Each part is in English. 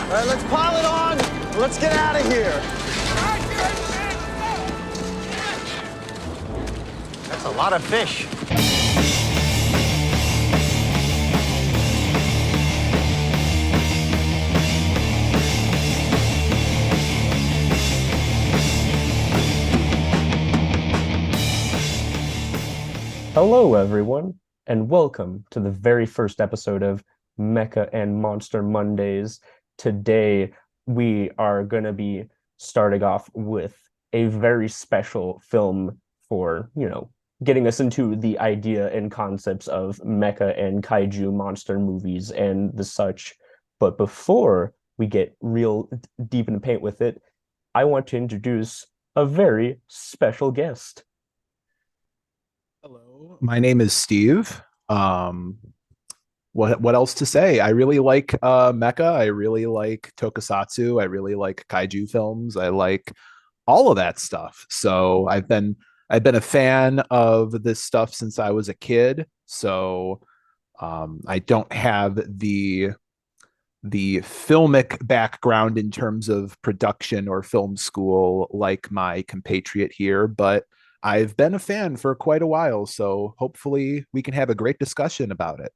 All right, let's pile it on. Let's get out of here. That's a lot of fish. Hello, everyone, and welcome to the very first episode of Mecha and Monster Mondays. Today, we are going to be starting off with a very special film for, getting us into the idea and concepts of mecha and kaiju monster movies and the such. But before we get real deep in the paint with it, I want to introduce a very special guest. Hello, my name is Steve. Um, what else to say? I really like mecha. I really like tokusatsu. I really like kaiju films. I like all of that stuff. So I've been a fan of this stuff since I was a kid. So I don't have the filmic background in terms of production or film school like my compatriot here, but I've been a fan for quite a while, so hopefully we can have a great discussion about it.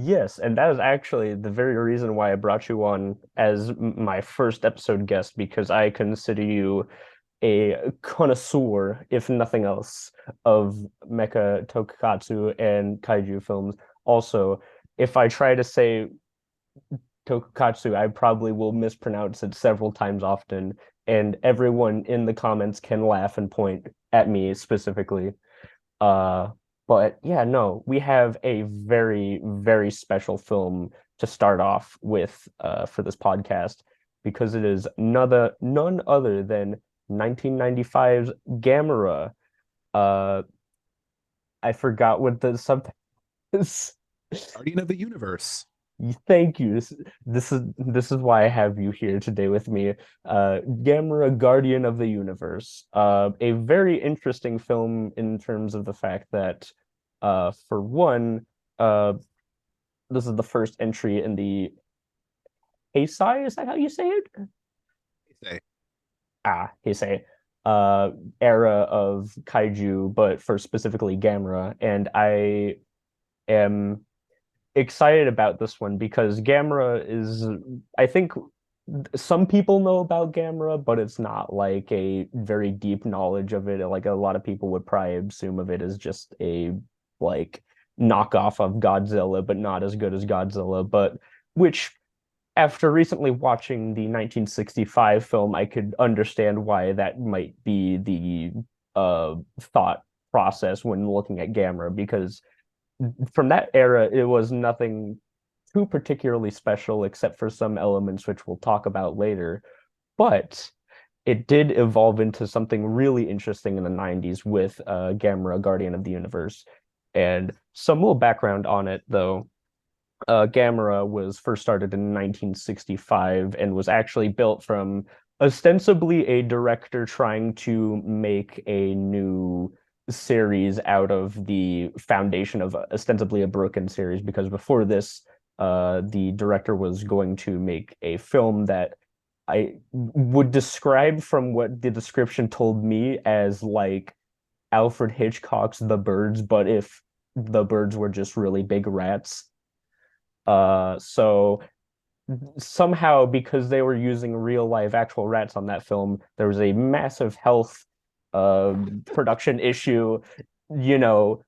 Yes, and that is actually the very reason why I brought you on as my first episode guest, because I consider you a connoisseur, if nothing else, of mecha tokusatsu and kaiju films. Also, if I try to say tokusatsu, I probably will mispronounce it several times often, and everyone in the comments can laugh and point at me specifically. Uh, but yeah, no, we have a very, very special film to start off with for this podcast because it is none other than 1995's Gamera. Uh, I forgot what the subtitle is. Guardian of the Universe. Thank you. This is why I have you here today with me. Gamera, Guardian of the Universe. A very interesting film in terms of the fact that, for one, uh, this is the first entry in the Heisei. Is that how you say it? Say, Heisei. Era of kaiju, but for specifically Gamera, and I am excited about this one because Gamera is, I think some people know about Gamera, but it's not like a very deep knowledge of it. Like a lot of people would probably assume of it as just a like knockoff of Godzilla, but not as good as Godzilla. But which, after recently watching the 1965 film, I could understand why that might be the thought process when looking at Gamera because from that era, it was nothing too particularly special except for some elements which we'll talk about later. But it did evolve into something really interesting in the 90s with Gamera, Guardian of the Universe. And some little background on it, though. Gamera was first started in 1965 and was actually built from ostensibly a director trying to make a new series out of the foundation of ostensibly a broken series because before this, the director was going to make a film that I would describe from what the description told me as like Alfred Hitchcock's The Birds, but if the birds were just really big rats. So somehow because they were using real live actual rats on that film, there was a massive health uh production issue,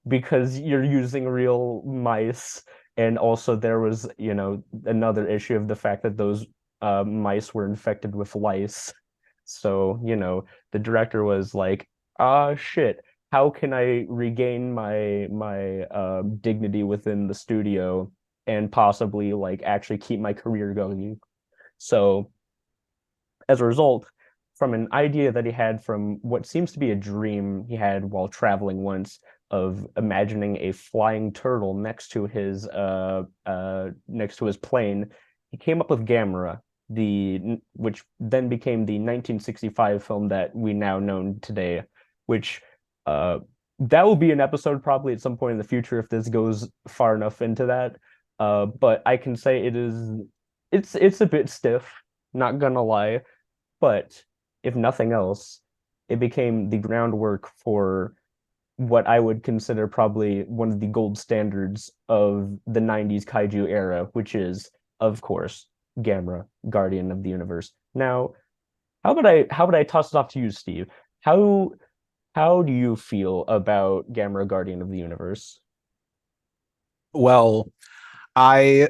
because you're using real mice. And also there was, another issue of the fact that those mice were infected with lice. So, the director was like, ah shit, how can I regain my dignity within the studio and possibly like actually keep my career going? So as a result, from an idea that he had from what seems to be a dream he had while traveling once of imagining a flying turtle next to his plane, he came up with Gamera, which then became the 1965 film that we now know today, which uh that will be an episode probably at some point in the future if this goes far enough into that. But I can say it is it's a bit stiff, not gonna lie, but if nothing else, it became the groundwork for what I would consider probably one of the gold standards of the 90s kaiju era, which is, of course, Gamera, Guardian of the Universe. Now, how about I toss it off to you, Steve? How how do you feel about Gamera, Guardian of the Universe? Well, I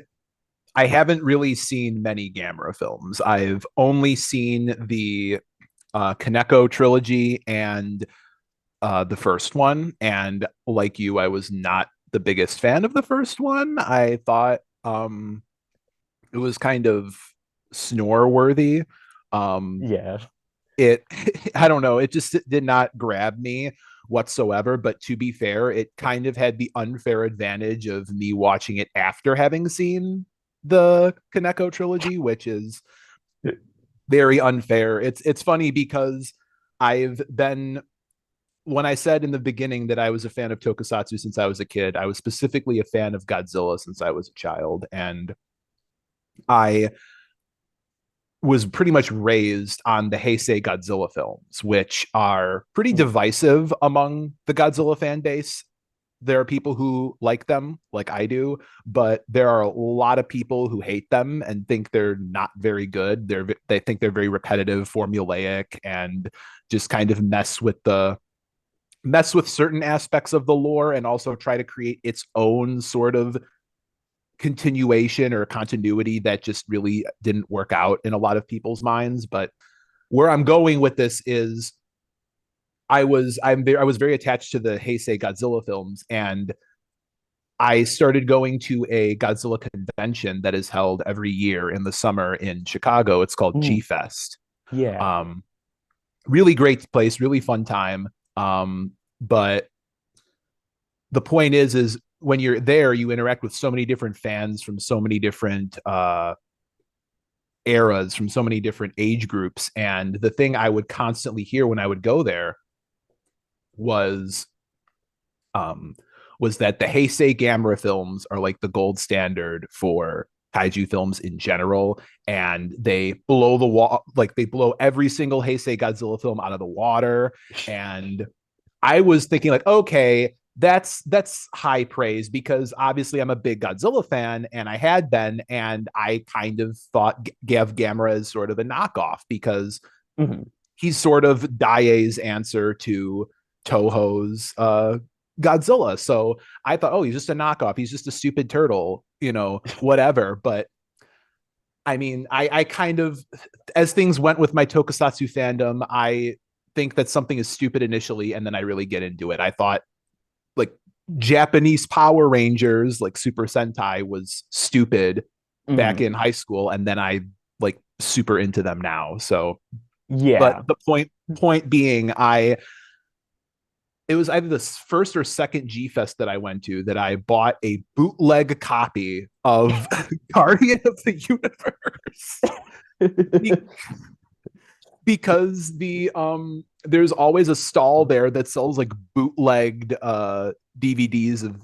I haven't really seen many Gamera films. I've only seen the Kaneko trilogy and the first one. And like you, I was not the biggest fan of the first one. I thought it was kind of snore worthy. Um, Yeah. it I don't know, it just did not grab me whatsoever. But to be fair, it kind of had the unfair advantage of me watching it after having seen the Kaneko trilogy, which is very unfair. It's funny because I've been when I said in the beginning that I was a fan of tokusatsu since I was a kid, I was specifically a fan of Godzilla since I was a child. And I was pretty much raised on the Heisei Godzilla films, which are pretty divisive among the Godzilla fan base. There are people who like them, like I do, but there are a lot of people who hate them and think they're not very good. They think they're very repetitive, formulaic, and just kind of mess with certain aspects of the lore and also try to create its own sort of continuation or continuity that just really didn't work out in a lot of people's minds. But where I'm going with this is I was very attached to the Heisei Godzilla films, and I started going to a Godzilla convention that is held every year in the summer in Chicago. It's called G Ooh, Fest. yeah. Um, Really great place, really fun time. But the point is when you're there, you interact with so many different fans from so many different eras, from so many different age groups. And the thing I would constantly hear when I would go there was um was that the Heisei Gamera films are like the gold standard for kaiju films in general, and they blow the wall, like they blow every single Heisei Godzilla film out of the water. And I was thinking like, okay, that's high praise because obviously I'm a big Godzilla fan and I had been, and I kind of thought Gav Gamera is sort of a knockoff because Mhm. he's sort of Daiei's answer to Toho's Godzilla. So I thought, oh, he's just a knockoff. He's just a stupid turtle, whatever. But I mean, I kind of, as things went with my tokusatsu fandom, I think that something is stupid initially, and then I really get into it. I thought like Japanese Power Rangers, like Super Sentai, was stupid back Mhm. in high school, and then I like super into them now. So, but Yeah. the point being, I it was either the first or second G Fest that I went to that I bought a bootleg copy of Guardian of the Universe because there's always a stall there that sells like bootlegged DVDs of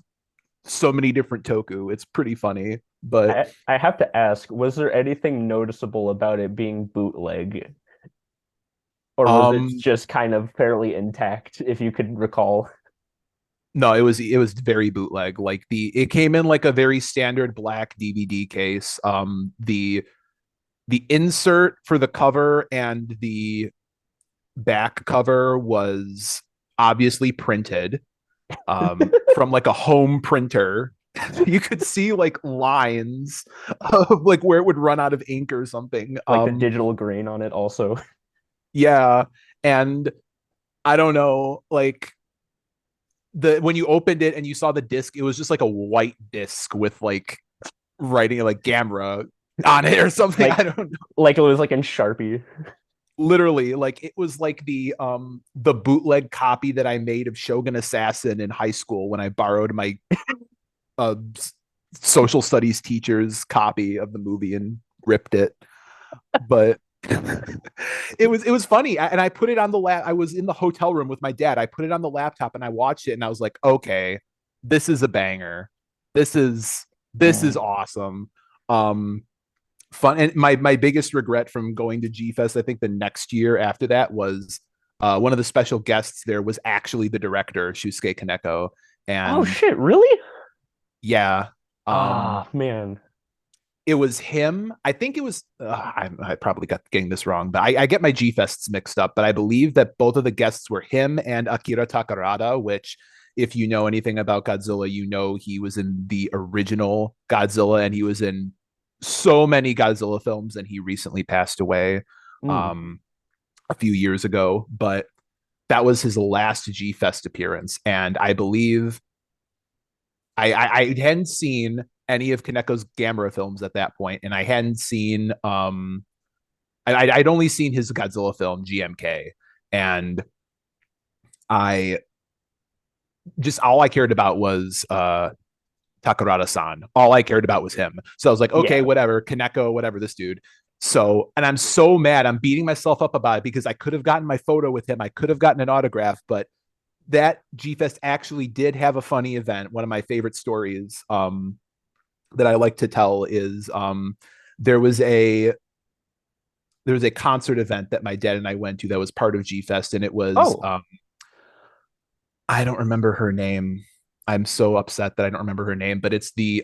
so many different toku. It's pretty funny, but I have to ask, was there anything noticeable about it being bootleg, or was it um just kind of fairly intact, if you could recall? no, it was very bootleg. Like it came in like a very standard black DVD case. The insert for the cover and the back cover was obviously printed from like a home printer. You could see like lines of like where it would run out of ink or something. Like the digital grain on it also. Yeah, and I don't know, like the when you opened it and you saw the disc, it was just like a white disc with like writing like Gamera on it or something. I Like don't know. like it was like in Sharpie. Literally, like it was like the bootleg copy that I made of Shogun Assassin in high school when I borrowed my uh social studies teacher's copy of the movie and ripped it. But it was funny, and I put it on the lap. I was in the hotel room with my dad. I put it on the laptop and I watched it, and I was like, okay, this is a banger. This is Mm. awesome. Um, fun. And my biggest regret from going to G Fest, I think the next year after that, was one of the special guests there was actually the director, Shusuke Kaneko. Oh And shit, really? yeah, Ah, man. it was him. I think it was. I probably got getting this wrong, but I get my G Fests mixed up. But I believe that both of the guests were him and Akira Takarada, which, if you know anything about Godzilla, you know he was in the original Godzilla, and he was in so many Godzilla films, and he recently passed away Mm, um, a few years ago. But that was his last G Fest appearance, and I believe I hadn't seen any of Kaneko's Gamera films at that point, and I hadn't seen I'd only seen his Godzilla film GMK, and I just all I cared about was Takarada-san. All I cared about was him. So I was like, okay, yeah. whatever, Kaneko, whatever, this dude. So, and I'm so mad. I'm beating myself up about it because I could have gotten my photo with him. I could have gotten an autograph, but that G Fest actually did have a funny event. One of my favorite stories that I like to tell is there was a there was a concert event that my dad and I went to that was part of G Fest, and it was Oh. I don't remember her name. I'm so upset that I don't remember her name, but it's the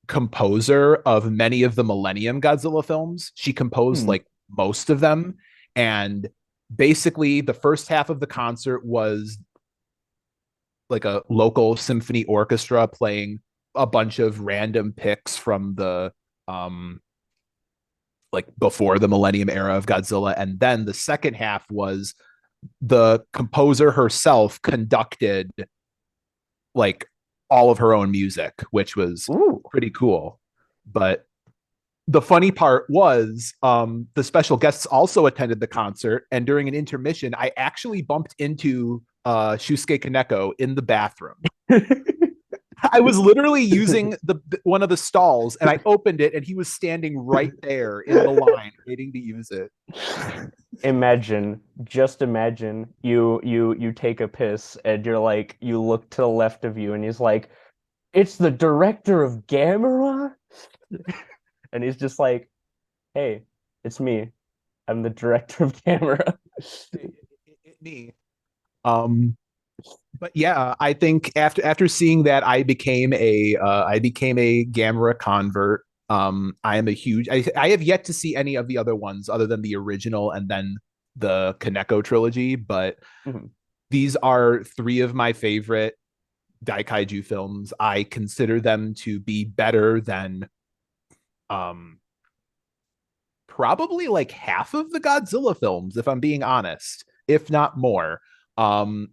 composer of many of the Millennium Godzilla films. She composed Hmm. like most of them, and basically the first half of the concert was like a local symphony orchestra playing a bunch of random picks from the like before the Millennium era of Godzilla, and then the second half was the composer herself conducted like all of her own music, which was Ooh. pretty cool. But the funny part was the special guests also attended the concert, and during an intermission I actually bumped into Shusuke Kaneko in the bathroom. I was literally using the one of the stalls, and I opened it, and he was standing right there in the line waiting to use it. Imagine, just imagine you take a piss and you're like you look to the left of you and he's like, "It's the director of Gamera?" And he's just like, "Hey, it's me. I'm the director of Gamera." Me. Um, but yeah, I think after seeing that, I became a Gamera convert. I am a huge. I have yet to see any of the other ones other than the original and then the Kaneko trilogy, but Mhm. these are three of my favorite Daikaiju films. I consider them to be better than um probably like half of the Godzilla films, if I'm being honest, if not more.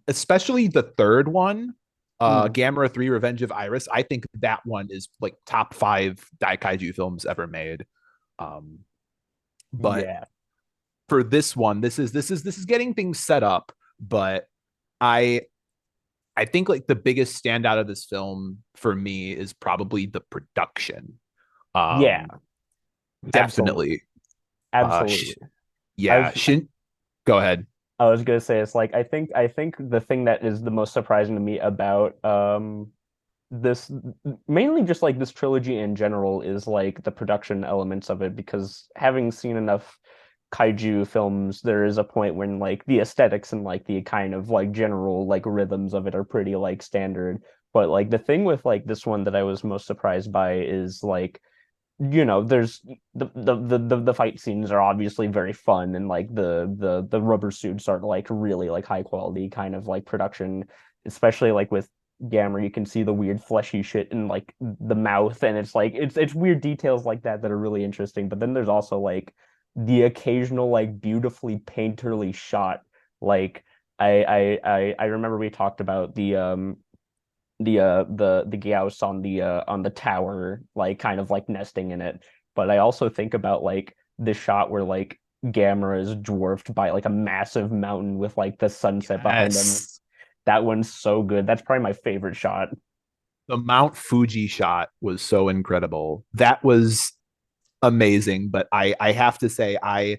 Especially the third one, Mm. Gamera 3 Revenge of Iris. I think that one is like top five Daikaiju films ever made. Um, but Yeah. for this one, this is getting things set up, but I I think like the biggest standout of this film for me is probably the production. Yeah, Um, absolutely. definitely. Uh, sh- Absolutely. yeah, I've Shin. Go ahead. I was gonna say it's like I think the thing that is the most surprising to me about this mainly just like this trilogy in general is like the production elements of it because having seen enough kaiju films there is a point when like the aesthetics and like the kind of like general like rhythms of it are pretty like standard, but like the thing with like this one that I was most surprised by is like there's the fight scenes are obviously very fun and like the rubber suits are like really like high quality kind of like production, especially like with Gamera you can see the weird fleshy shit in like the mouth and it's like it's weird details like that that are really interesting, but then there's also like the occasional like beautifully painterly shot like I remember we talked about the Gyaos on the tower, like kind of like nesting in it. But I also think about like the shot where like Gamera is dwarfed by like a massive mountain with like the sunset behind them. Yes. That one's so good. That's probably my favorite shot. The Mount Fuji shot was so incredible. That was amazing, but I have to say I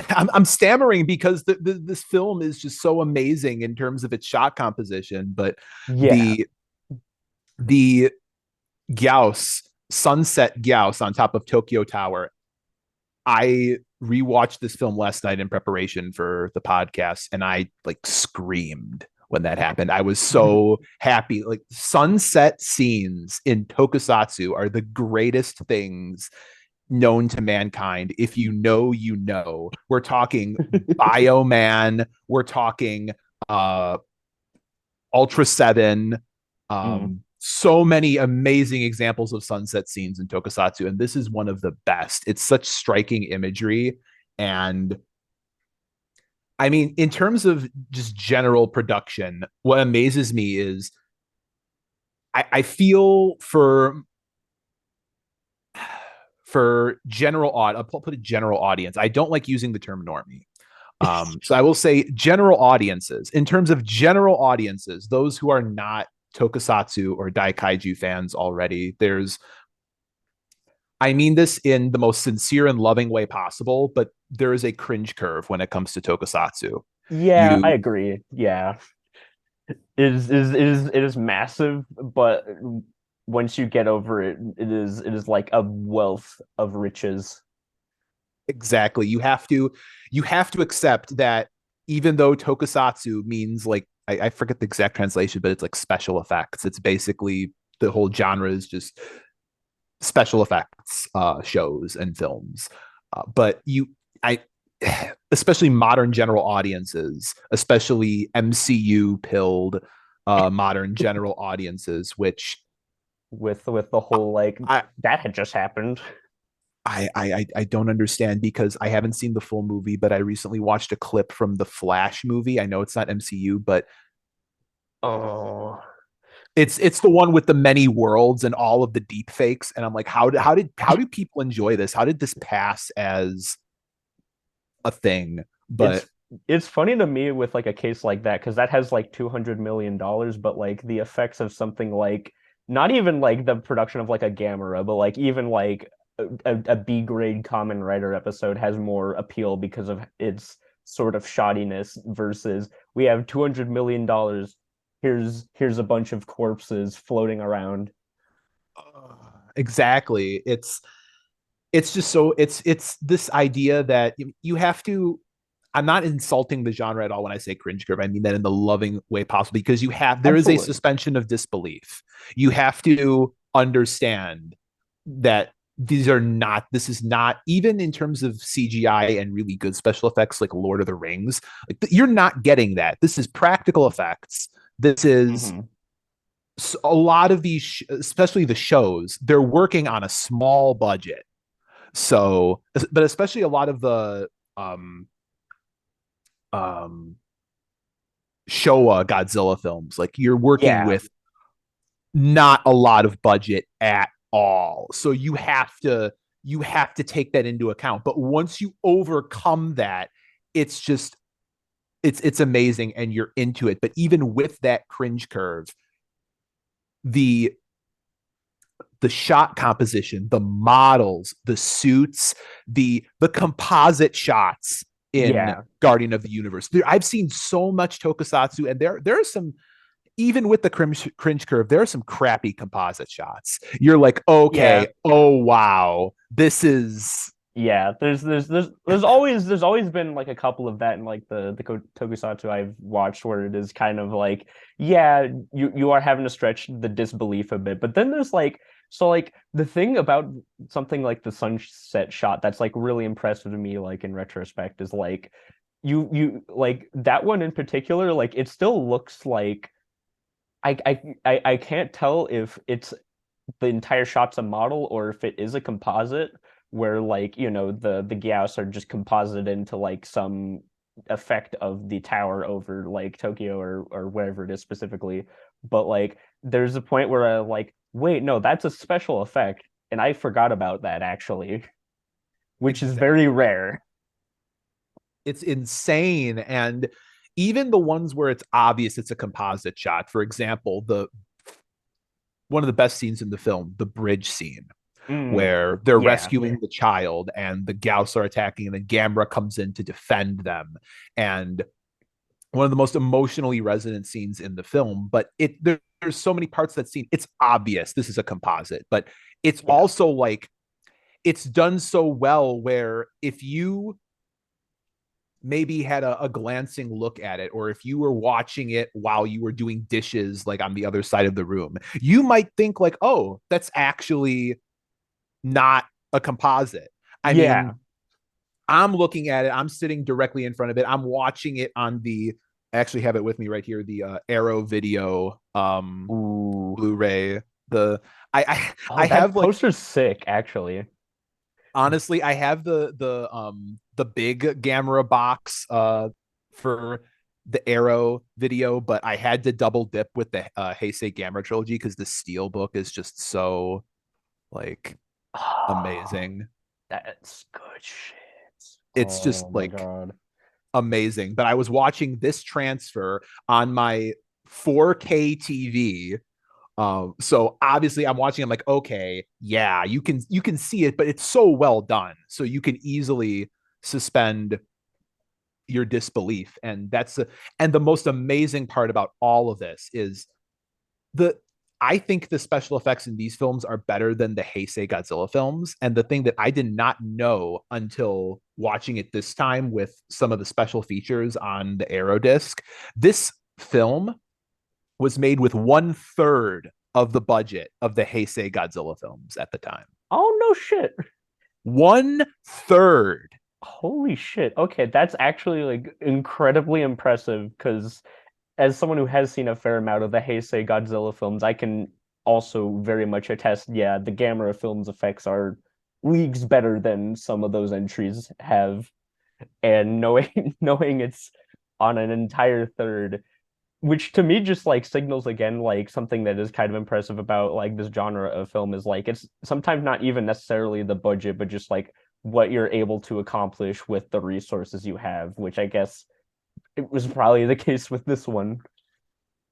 I'm stammering because this film is just so amazing in terms of its shot composition, but Yeah. the the Gyaos, Sunset Gyaos on top of Tokyo Tower. I rewatched this film last night in preparation for the podcast, and I like screamed when that happened. I was so happy. Like sunset scenes in tokusatsu are the greatest things known to mankind. If you know, you know. We're talking Bioman, we're talking uh Ultra 7, Mm. so many amazing examples of sunset scenes in tokusatsu, and this is one of the best. It's such striking imagery. And I mean, in terms of just general production, what amazes me is I feel for general I'll put a general audience. I don't like using the term normie. So I will say general audiences. In terms of general audiences, those who are not tokusatsu or daikaiju fans already, I mean this in the most sincere and loving way possible, but there is a cringe curve when it comes to tokusatsu. Yeah, I You agree. Yeah. It is massive, but once you get over it, it is like a wealth of riches. exactly. You have to accept that even though tokusatsu means like I forget the exact translation, but it's like special effects. It's basically the whole genre is just special effects shows and films. But I, especially modern general audiences, especially MCU pilled modern general audiences, which With the whole like I, that had just happened. I don't understand because I haven't seen the full movie, but I recently watched a clip from the Flash movie. I know it's not MCU, but Oh, it's the one with the many worlds and all of the deep fakes. And I'm like, how do people enjoy this? How did this pass as a thing? it's But it's funny to me with like a case like that because that has like $200 million, but like the effects of something like not even like the production of like a Gamera, but like even like a B grade Common Rider episode has more appeal because of its sort of shoddiness versus we have $200 million. Here's a bunch of corpses floating around. exactly, it's just so it's this idea that you have to. I'm not insulting the genre at all when I say cringe curve. I mean that in the loving way possible because there is a Absolutely. suspension of disbelief. You have to understand that this is not even in terms of CGI and really good special effects like Lord of the Rings. Like you're not getting that. This is practical effects. This is Mhm. a lot of these, especially the shows, they're working on a small budget. So, but especially a lot of the um, um, Showa Godzilla films, like you're working Yeah. with not a lot of budget at all. So you have to take that into account. But once you overcome that, it's just it's amazing and you're into it. But even with that cringe curve, the the shot composition, the models, the suits, the composite shots in Yeah. Guardian of the Universe. I've seen so much tokusatsu, and there are some, even with the cringe curve, there are some crappy composite shots. You're like, Yeah. okay, oh wow, this is Yeah, there's always been like a couple of that in like the tokusatsu I've watched where it is kind of like yeah you are having to stretch the disbelief a bit, but then there's like so like the thing about something like the sunset shot that's like really impressive to me like in retrospect is like you like that one in particular like it still looks like I can't tell if it's the entire shot's a model or if it is a composite where like the Gyaos are just composited into like some effect of the tower over like Tokyo or wherever it is specifically, but like there's a point where I like wait no that's a special effect and I forgot about that actually, which is exact. very rare. It's insane, and even the ones where it's obvious it's a composite shot. For example, the one of the best scenes in the film, the bridge scene Mm, where they're yeah. rescuing the child and the Gauss are attacking, and then Gamera comes in to defend them. And one of the most emotionally resonant scenes in the film, but there's so many parts of that scene. It's obvious this is a composite, but it's Yeah. also like it's done so well where if you maybe had a glancing look at it, or if you were watching it while you were doing dishes like on the other side of the room, you might think like, oh, that's actually not a composite. I Yeah. mean, I'm looking at it, I'm sitting directly in front of it, I'm watching it on the, I actually have it with me right here, the Arrow Video Ooh. Blu-ray. The Oh, I that have like, poster's sick, actually. honestly, I have the big Gamera box for the Arrow Video, but I had to double dip with the Heisei Gamera trilogy because the steel book is just so like Oh, amazing. that's good shit. It's just Oh my like God. amazing. But I was watching this transfer on my 4K TV. So obviously I'm watching, I'm like, okay, yeah, you can see it, but it's so well done. So you can easily suspend your disbelief. And the most amazing part about all of this is the I think the special effects in these films are better than the Heisei Godzilla films. And the thing that I did not know until watching it this time with some of the special features on the Aero disc, this film was made with 1/3 of the budget of the Heisei Godzilla films at the time. Oh no shit. 1/3. Holy shit. Okay, that's actually like incredibly impressive because as someone who has seen a fair amount of the Heisei Godzilla films, I can also very much attest, yeah, the Gamera films effects are leagues better than some of those entries have. And knowing knowing it's on an entire third, which to me just like signals again like something that is kind of impressive about like this genre of film is like it's sometimes not even necessarily the budget, but just like what you're able to accomplish with the resources you have, which I guess it was probably the case with this one.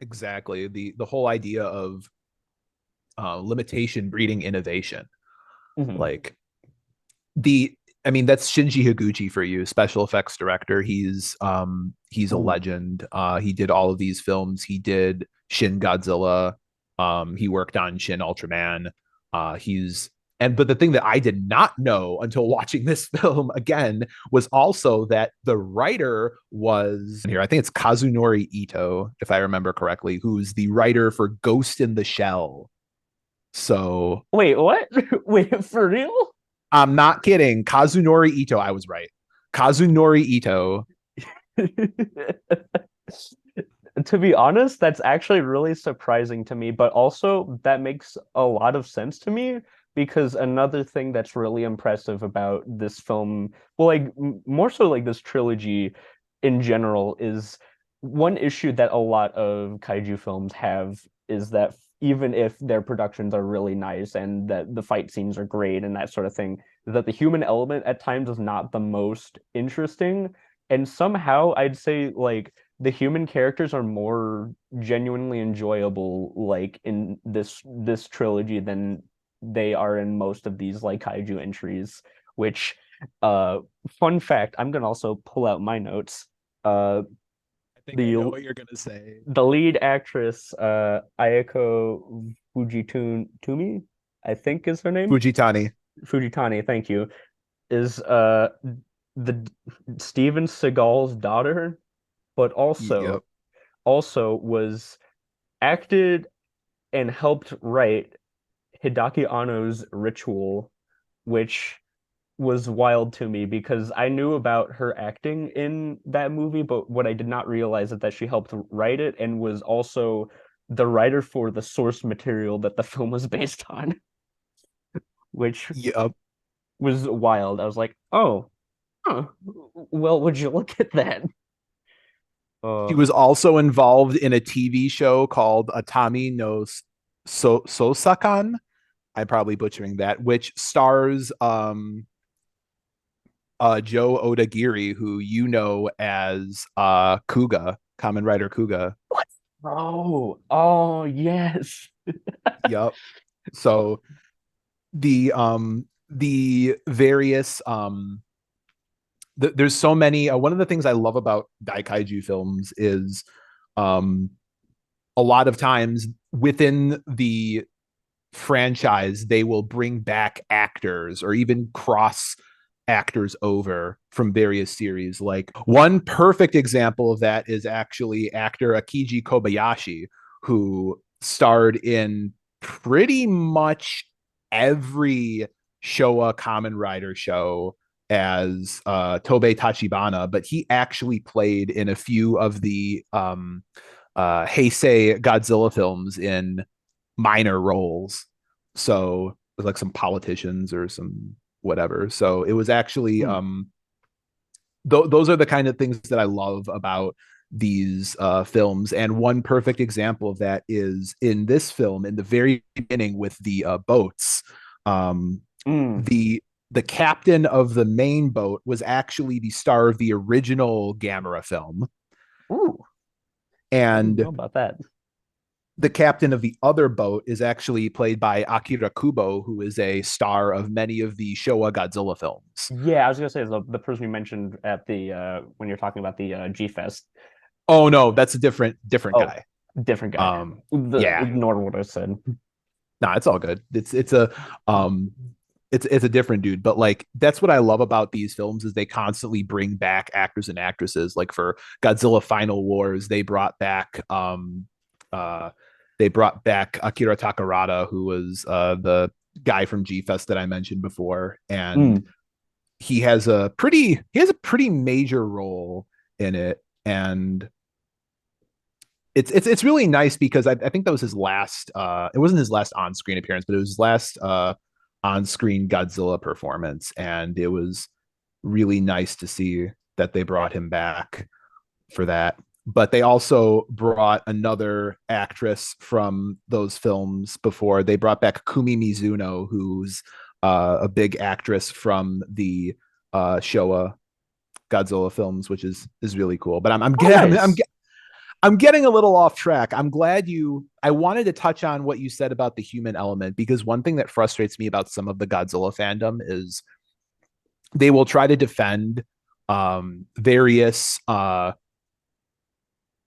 Exactly. The whole idea of limitation breeding innovation. Mhm. Like the I mean, that's Shinji Higuchi for you, special effects director. He's a Ooh. legend. He did all of these films. He did Shin Godzilla. He worked on Shin Ultraman. He's and but the thing that I did not know until watching this film again was also that the writer was here. I think it's Kazunori Ito, if I remember correctly, who's the writer for Ghost in the Shell. So Wait, what? Wait, for real? I'm not kidding. Kazunori Ito, I was right. Kazunori Ito. To be honest, that's actually really surprising to me, but also that makes a lot of sense to me because another thing that's really impressive about this film, well, like more so like this trilogy in general, is one issue that a lot of kaiju films have is that even if their productions are really nice and that the fight scenes are great and that sort of thing, that the human element at times is not the most interesting. And somehow I'd say like the human characters are more genuinely enjoyable like in this trilogy than they are in most of these like kaiju entries, which uh fun fact, I'm gonna also pull out my notes. Uh I think I know the what you're gonna say. the lead actress, Ayako Fujitumi, I think is her name. Fujitani. Fujitani, thank you, is the Steven Seagal's daughter, but Yep. also was acted and helped write Hideaki Anno's Ritual, which was wild to me because I knew about her acting in that movie, but what I did not realize is that she helped write it and was also the writer for the source material that the film was based on, which Yep. was wild. I was like, oh, huh. Well, would you look at that? She Uh, was also involved in a TV show called Atami no Sosakan. I'm probably butchering that, which stars Joe Odagiri, who you know as Kuga, Kamen Rider Kuga. what? Oh, yes. Yep. So the various there's so many one of the things I love about daikaiju films is um a lot of times within the franchise, they will bring back actors or even cross actors over from various series. Like one perfect example of that is actually actor Akiji Kobayashi, who starred in pretty much every Showa Kamen Rider show as Tobei Tachibana, but he actually played in a few of the Heisei Godzilla films in minor roles. So with like some politicians or some whatever. So it was actually those are the kind of things that I love about these films. And one perfect example of that is in this film in the very beginning with the boats. The captain of the main boat was actually the star of the original Gamera film. Ooh, I didn't And know about that. the captain of the other boat is actually played by Akira Kubo, who is a star of many of the Showa Godzilla films. Yeah, I was gonna say the person you mentioned at the when you're talking about the G Fest. Oh no, that's a different Oh, guy. different guy. Yeah, Ignore what I said. no, it's all good. Um it's a different dude, but like that's what I love about these films is they constantly bring back actors and actresses. Like for Godzilla Final Wars, uh they brought back Akira Takarada, who was the guy from G Fest that I mentioned before, and he has a pretty major role in it, and it's really nice because I think that was his last it wasn't his last on-screen appearance, but it was his last on-screen Godzilla performance, and it was really nice to see that they brought him back for that. But they also brought another actress from those films before. They brought back Kumi Mizuno, who's a big actress from the Showa Godzilla films, which is really cool. But Nice. I'm getting a little off track. I'm glad I wanted to touch on what you said about the human element, because one thing that frustrates me about some of the Godzilla fandom is they will try to defend various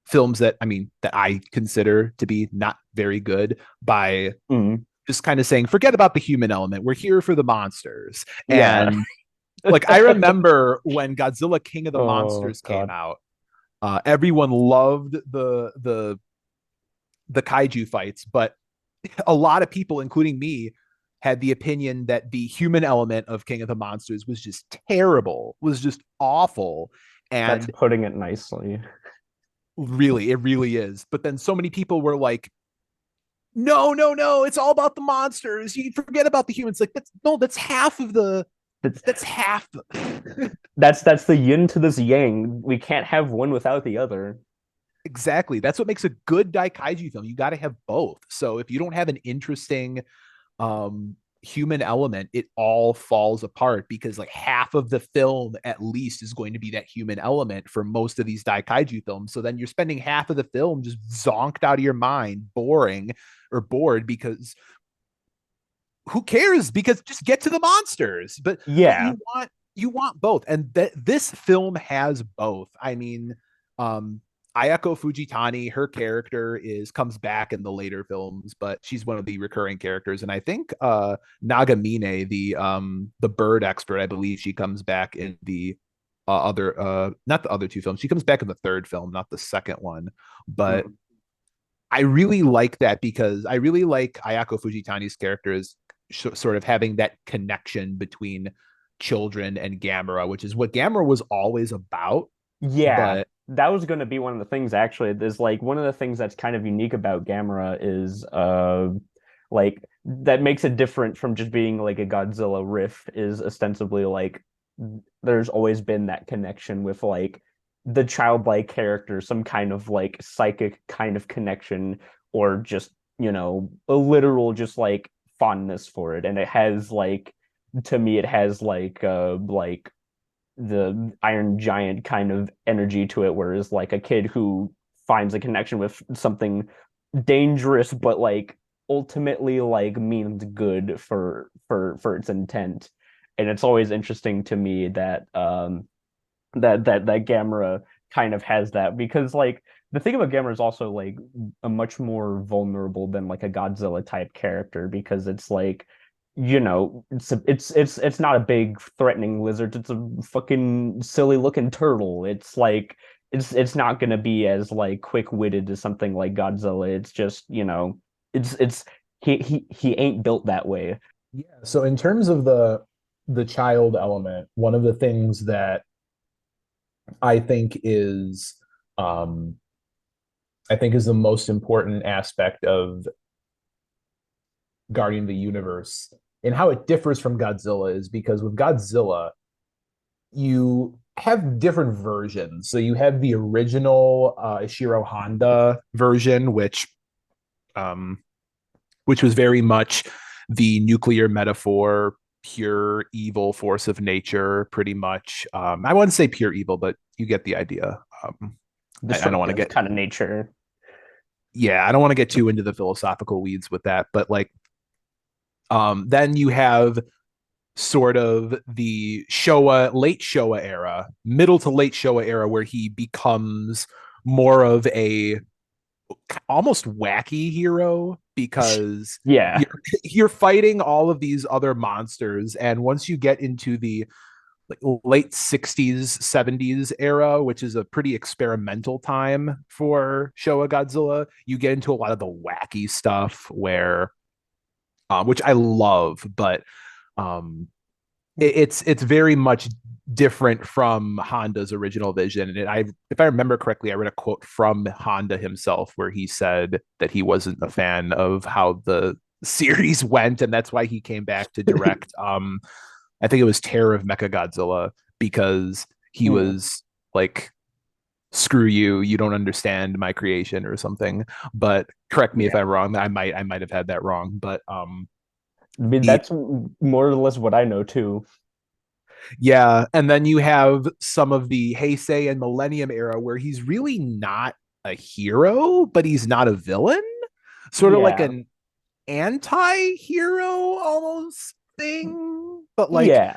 films that that I consider to be not very good by Mm, just kind of saying, forget about the human element. We're here for the monsters. yeah. And like I remember when Godzilla King of the Oh Monsters came God. out, everyone loved the kaiju fights, but a lot of people, including me, had the opinion that the human element of King of the Monsters was just terrible, was just awful. That's And putting it nicely. really, it really is. But then so many people were like, no, no, no, it's all about the monsters. You forget about the humans. Like that's half of the That's that's half. that's the yin to this yang. We can't have one without the other. Exactly. That's what makes a good Daikaiju film. You got to have both. So if you don't have an interesting human element, it all falls apart, because like half of the film at least is going to be that human element for most of these Daikaiju films. So then you're spending half of the film just zonked out of your mind, boring or bored, because who cares? Because just get to the monsters. But Yeah, you want both, and that this film has both. I mean, um, Ayako Fujitani, her character comes back in the later films, but she's one of the recurring characters, and I think Nagamine, the bird expert, I believe she comes back in the other not the other two films. She comes back in the third film, not the second one, but. mm. I really like that because I really like Ayako Fujitani's character is sort of having that connection between children and Gamera, which is what Gamera was always about. Yeah, But that was going to be one of the things actually. There's like one of the things that's kind of unique about Gamera is like that makes it different from just being like a Godzilla riff is ostensibly like there's always been that connection with like the childlike character, some kind of like psychic kind of connection or just, a literal just like fondness for it. And it has like to me it has like the Iron Giant kind of energy to it, whereas like a kid who finds a connection with something dangerous, but like ultimately like means good for its intent. And it's always interesting to me that that Gamera kind of has that because like the thing about Gamera is also like a much more vulnerable than like a Godzilla type character because it's like, it's not a big threatening lizard. It's a fucking silly looking turtle. It's like it's not gonna be as like quick-witted as something like Godzilla. It's just, it's he ain't built that way. Yeah. So in terms of the child element, one of the things that I think is um I think is the most important aspect of Guardian of the Universe and how it differs from Godzilla is because with Godzilla, you have different versions. So you have the original Ishiro Honda version, um, which was very much the nuclear metaphor, pure evil force of nature, pretty much. I wouldn't say pure evil, but you get the idea. I don't want to Destructive get kind of nature. yeah, I don't want to get too into the philosophical weeds with that, but like then you have sort of the Showa, late Showa era, middle to late Showa era, where he becomes more of a almost wacky hero because Yeah. you're fighting all of these other monsters, and once you get into the like late 60s 70s era, which is a pretty experimental time for Showa Godzilla, you get into a lot of the wacky stuff where which I love, but um it's very much different from Honda's original vision. And if I remember correctly, I read a quote from Honda himself where he said that he wasn't a fan of how the series went, and that's why he came back to direct. I think it was Terror of Mechagodzilla because he Hmm. was like, "Screw you, you don't understand my creation" or something. But correct me if Yeah. I'm wrong. I might have had that wrong, but I mean, he that's more or less what I know too. yeah, and then you have some of the Heisei and Millennium era where he's really not a hero, but he's not a villain. Sort of like Yeah. an anti-hero almost thing. But like Yeah.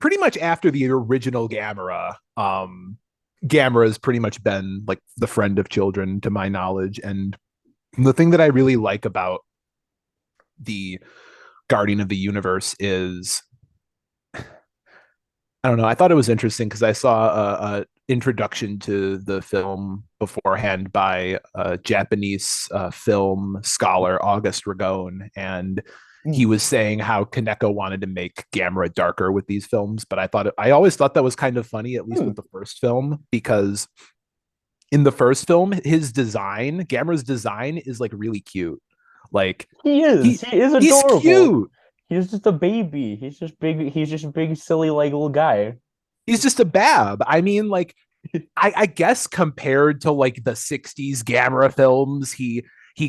pretty much after the original Gamera, Gamera has pretty much been like the friend of children to my knowledge. And the thing that I really like about the Guardian of the Universe is I don't know. I thought it was interesting because I saw a introduction to the film beforehand by a Japanese film scholar, August Ragone, and he Mm. was saying how Kaneko wanted to make Gamera darker with these films. But I always thought that was kind of funny, at least Hmm. with the first film, because in the first film, Gamera's design is like really cute. Like He is. he He is he's adorable. cute. He's just a baby. He's just big. He's just a big, silly, like little guy. He's just a bab. I mean, like I guess compared to like the 60s Gamera films, he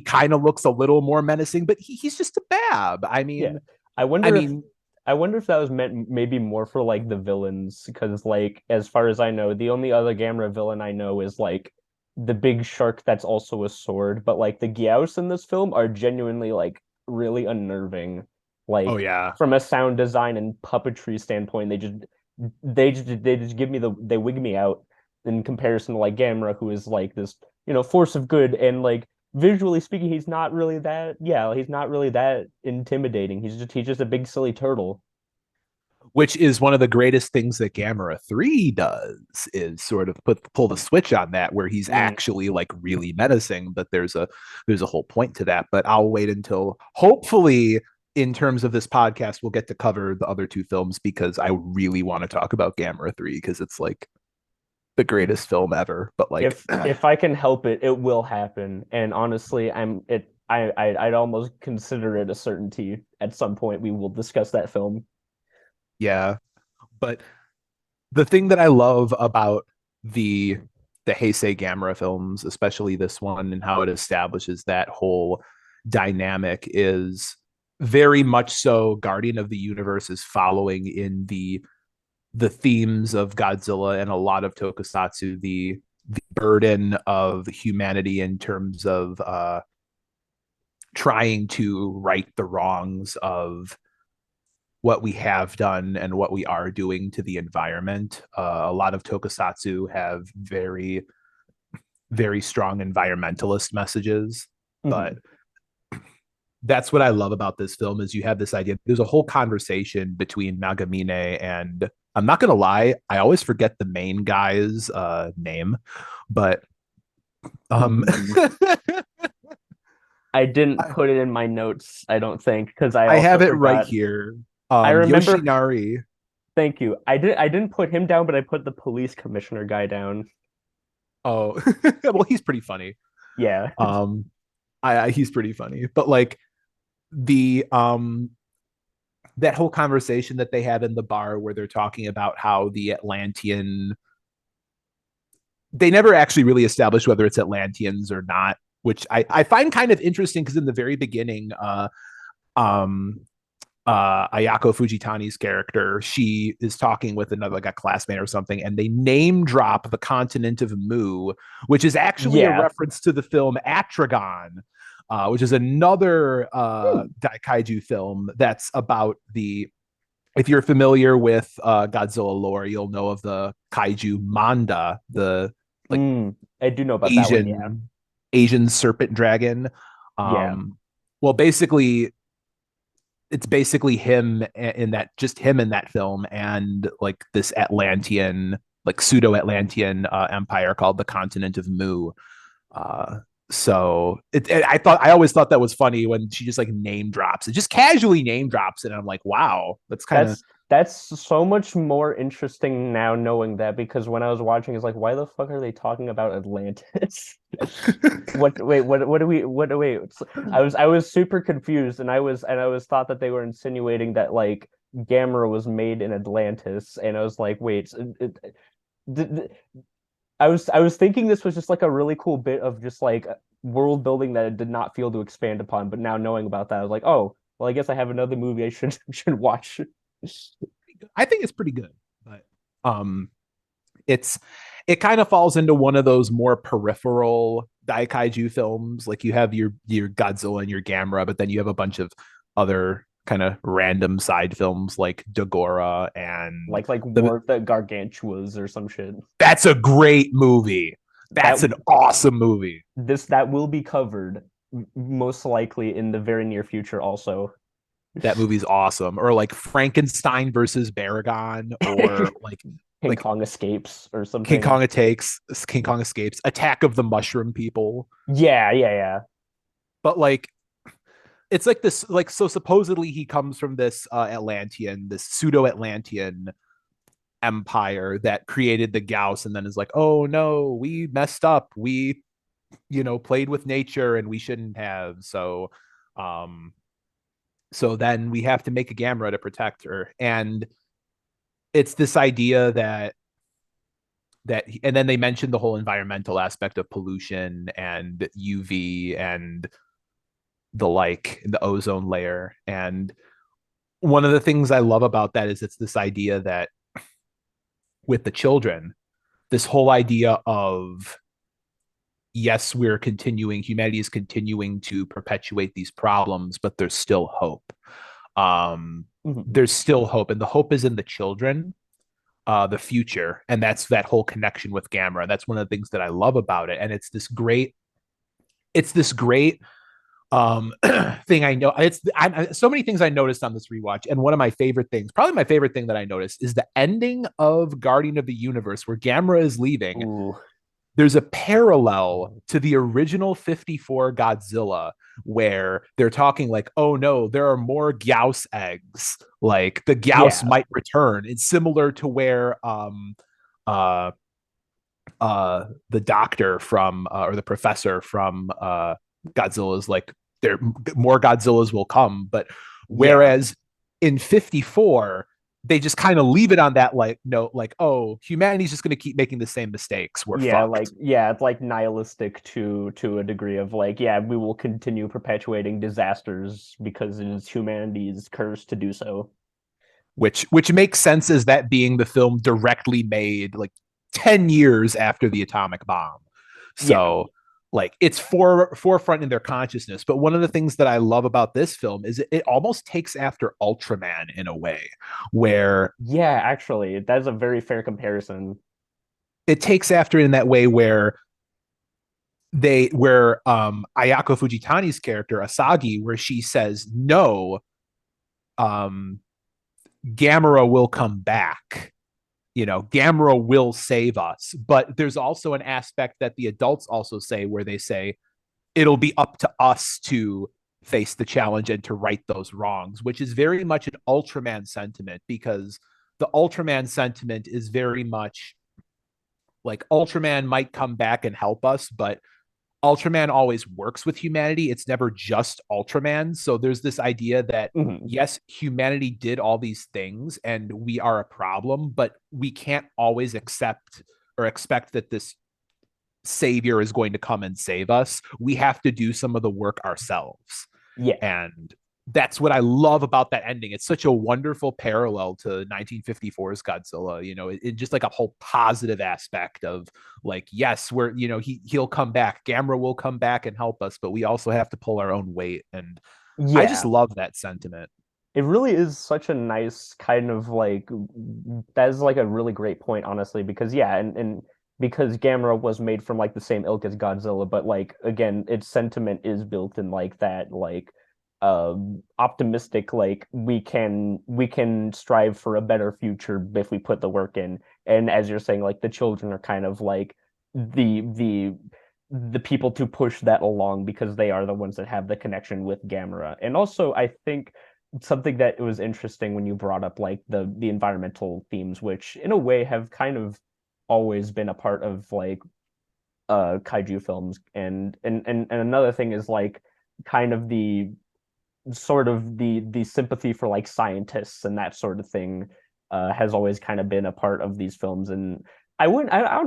kind of looks a little more menacing, but he's just a bab. Yeah. I I wonder if mean, I wonder if that was meant maybe more for like the villains, because like as far as I know, the only other Gamera villain I know is like the big shark that's also a sword. But like the Gyaos in this film are genuinely like really unnerving. oh Like yeah, from a sound design and puppetry standpoint, they just give me they wig me out in comparison to like Gamera, who is like this, force of good, and like visually speaking, he's not really that intimidating. He's just a big silly turtle. which is one of the greatest things that Gamera 3 does is sort of pull the switch on that where he's Mm. actually like really menacing, but there's a whole point to that, but I'll wait until hopefully in terms of this podcast we'll get to cover the other two films because I really want to talk about Gamera 3 because it's like the greatest film ever. But like, If I can help it, it will happen. And honestly, I'd almost consider it a certainty at some point we will discuss that film. yeah. But the thing that I love about the the Heisei Gamera films, especially this one, and how it establishes that whole dynamic is very much so Guardian of the Universe is following in the themes of Godzilla and a lot of Tokusatsu, the burden of humanity in terms of trying to right the wrongs of what we have done and what we are doing to the environment. A lot of tokusatsu have very very strong environmentalist messages. But Mhm. that's what I love about this film is you have this idea. There's a whole conversation between Nagamine and I'm not gonna lie, I always forget the main guy's name, but um Hmm. I didn't I, put it in my notes, I don't think, because I I also have it right forgot. here. I remember, Yoshinari. thank you. I didn't put him down, but I put the police commissioner guy down. Oh, well, he's pretty funny. Yeah. Um, I he's pretty funny, but like the that whole conversation that they have in the bar where they're talking about how the Atlantean they never actually really established whether it's Atlanteans or not, which I find kind of interesting because in the very beginning, um Ayako Fujitani's character, she is talking with another like a classmate or something, and they name drop the continent of Mu, which is actually a Yeah. reference to the film Atragon, which is another Hmm. Daikaiju film that's about the. If you're familiar with Godzilla lore, you'll know of the kaiju Manda, the like I do know about that one, yeah. Asian Asian serpent dragon. Yeah. Um, well, basically, it's basically him in that just him in that film and like this Atlantean like pseudo Atlantean empire called the continent of Mu. Uh, so I always thought that was funny when she just like name drops it, just casually name drops it, and I'm like, wow, that's kind of That's so much more interesting now knowing that because when I was watching, it's like, why the fuck are they talking about Atlantis? Wait, I was super confused and I was thought that they were insinuating that like Gamera was made in Atlantis and I was like, wait, I was thinking this was just like a really cool bit of just like world building that it did not feel to expand upon, but now knowing about that, I was like, oh, well, I guess I have another movie I should should watch. I think it's pretty good, but um, it's it kind of falls into one of those more peripheral daikaiju films. Like you have your Godzilla and your Gamera, but then you have a bunch of other kind of random side films like Dagora and Like the War of the Gargantuas or some shit. that's a great movie. That That's an awesome movie. that will be covered most likely in the very near future also. That movie's awesome. Or like Frankenstein versus Baragon, or King like Kong escapes or King something. Kong attacks, King Kong escapes, Attack of the Mushroom People. Yeah. But like it's like this like so supposedly he comes from this Atlantean, this pseudo Atlantean empire that created the Gauss, and then is like, oh no, we messed up, we played with nature and we shouldn't have. Um so then we have to make a Gamera to protect her, and it's this idea that and then they mentioned the whole environmental aspect of pollution and UV and the like the ozone layer. And one of the things I love about that is it's this idea that with the children, this whole idea of yes, humanity is continuing to perpetuate these problems, but there's still hope. Mhm. There's still hope, and the hope is in the children, the future, and that's that whole connection with Gamera. That's one of the things that I love about it, and it's this great thing. I know so many things I noticed on this rewatch, and one of my favorite things, probably my favorite thing that I noticed, is the ending of Guardian of the Universe where Gamera is leaving. Ooh. There's a parallel to the original 54 Godzilla where they're talking like, oh no, there are more Gauss eggs. Like the Gauss Yeah. might return. It's similar to where uh the doctor from or the professor from Godzilla is like there more Godzillas will come, but Yeah. whereas in 54 they just kind of leave it on that like note, like, oh, humanity's just going to keep making the same mistakes, we're fucked. Yeah, it's like nihilistic to a degree of like, yeah, we will continue perpetuating disasters because it is humanity's curse to do so. Which makes sense as that being the film directly made like 10 years after the atomic bomb. Yeah. So like it's forefront in their consciousness. But one of the things that I love about this film is it almost takes after Ultraman in a way, where Yeah, actually, that's a very fair comparison. it takes after in that way where where Ayako Fujitani's character Asagi, where she says no, um Gamera will come back. Gamera will save us. But there's also an aspect that the adults also say where they say it'll be up to us to face the challenge and to right those wrongs, which is very much an Ultraman sentiment, because the Ultraman sentiment is very much like Ultraman might come back and help us, but Ultraman always works with humanity. It's never just Ultraman. So there's this idea that, Mhm. yes, humanity did all these things and we are a problem, but we can't always accept or expect that this savior is going to come and save us. We have to do some of the work ourselves. Yeah. And that's what I love about that ending. It's such a wonderful parallel to 1954's Godzilla, it just like a whole positive aspect of like, yes, he'll come back. Gamera will come back and help us, but we also have to pull our own weight. And I just Yeah. love that sentiment. It really is such a nice kind of like that is like a really great point, honestly, because yeah, and because Gamera was made from like the same ilk as Godzilla, but like again, its sentiment is built in like that like optimistic like we can strive for a better future if we put the work in. And as you're saying, like the children are kind of like the people to push that along because they are the ones that have the connection with Gamera. And also I think something that was interesting when you brought up like the environmental themes, which in a way have kind of always been a part of like kaiju films. And another thing is like kind of the sort of the sympathy for like scientists and that sort of thing has always kind of been a part of these films. And I'm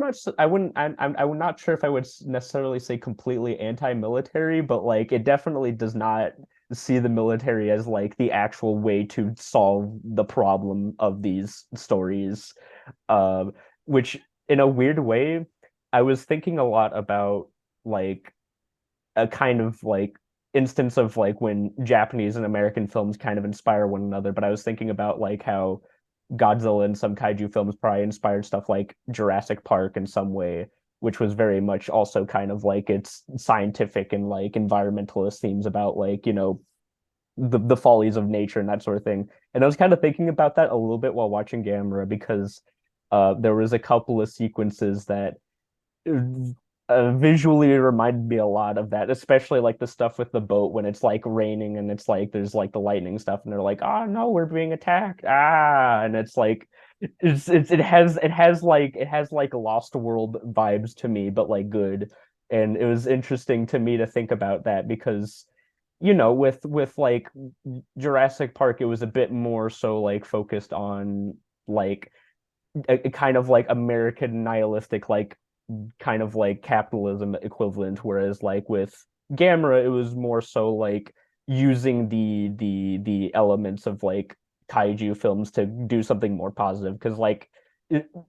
not I wouldn't I'm not sure if I would necessarily say completely anti-military, but like it definitely does not see the military as like the actual way to solve the problem of these stories. Um, which in a weird way, I was thinking a lot about like a kind of like instance of like when Japanese and American films kind of inspire one another. But I was thinking about like how Godzilla and some kaiju films probably inspired stuff like Jurassic Park in some way, which was very much also kind of like it's scientific and like environmentalist themes about like, the follies of nature and that sort of thing. And I was kind of thinking about that a little bit while watching Gamera because there was a couple of sequences that visually reminded me a lot of that, especially like the stuff with the boat when it's like raining and it's like there's like the lightning stuff and they're like, oh no, we're being attacked. And it's like it has like Lost World vibes to me, but like good. And it was interesting to me to think about that because with like Jurassic Park, it was a bit more so like focused on like a kind of like American nihilistic like kind of like capitalism equivalent, whereas like with Gamera, it was more so like using the elements of like kaiju films to do something more positive. Because like